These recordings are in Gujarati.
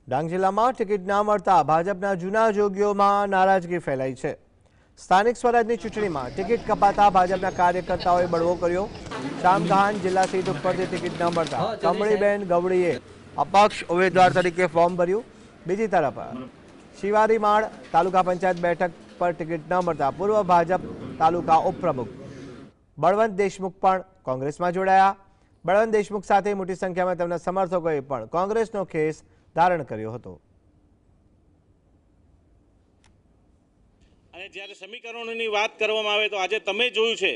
ડાંગ જિલ્લામાં ટિકિટ ના મળતા ભાજપના જૂના જોગીઓમાં નારાજગી ફેલાઈ છે। સ્થાનિક સ્વરાજની ચૂંટણીમાં ટિકિટ કપાતા ભાજપના કાર્યકર્તાઓએ બળવો કર્યો। શામગાન જિલ્લા સીટ ઉપરથી ટિકિટ ન મળતા કમળીબેન ગવડીએ અપક્ષ ઉમેદવાર તરીકે ફોર્મ ભર્યું। બીજી તરફ શિવારીમાળ તાલુકા પંચાયત બેઠક પર ટિકિટ ન મળતા પૂર્વ ભાજપ તાલુકા ઉપપ્રમુખ બળવંત દેશમુખ પણ કોંગ્રેસમાં જોડાયા। બળવંત દેશમુખ સાથે મોટી સંખ્યામાં તેમના સમર્થકોએ પણ કોંગ્રેસનો ખેસ ધારણ કર્યો હતો। અને જ્યારે સમીકરણોની વાત કરવામાં આવે તો આજે તમે જોયું છે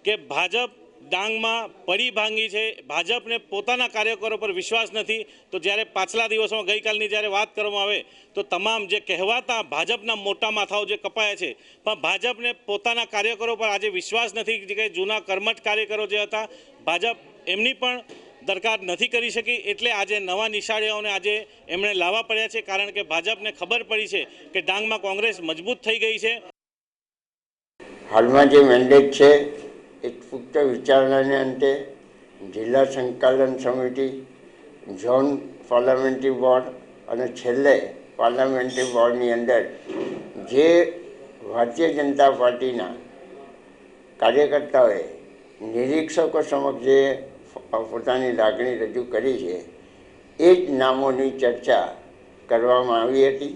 કે ભાજપ ડાંગમાં પડી ભાંગી છે। ભાજપને પોતાના કાર્યકરો પર વિશ્વાસ નથી। તો જ્યારે પાછલા દિવસોમાં ગઈકાલની જ્યારે વાત કરવામાં આવે તો તમામ જે કહેવાતા ભાજપના મોટા માથાઓ જે કપાયા છે, પણ ભાજપને પોતાના કાર્યકરો પર આજે વિશ્વાસ નથી કે જૂના કર્મઠ કાર્યકરો જે હતા ભાજપ એમની પણ દરકાર નથી કરી શકી। એટલે આજે નવા નિશાળીઓને આજે એમણે લાવવા પડ્યા છે, કારણ કે ભાજપને ખબર પડી છે કે ડાંગમાં કોંગ્રેસ મજબૂત થઈ ગઈ છે। હાલમાં જે મેન્ડેટ છે એક પુખ્ત વિચારણાને અંતે જિલ્લા સંકલન સમિતિ, ઝોન પાર્લામેન્ટરી બોર્ડ અને છેલ્લે પાર્લામેન્ટરી બોર્ડની અંદર જે ભારતીય જનતા પાર્ટીના કાર્યકર્તાઓએ નિરીક્ષકો સમક્ષ જે પોતાની લાગણી રજૂ કરી છે એ જ નામોની ચર્ચા કરવામાં આવી હતી।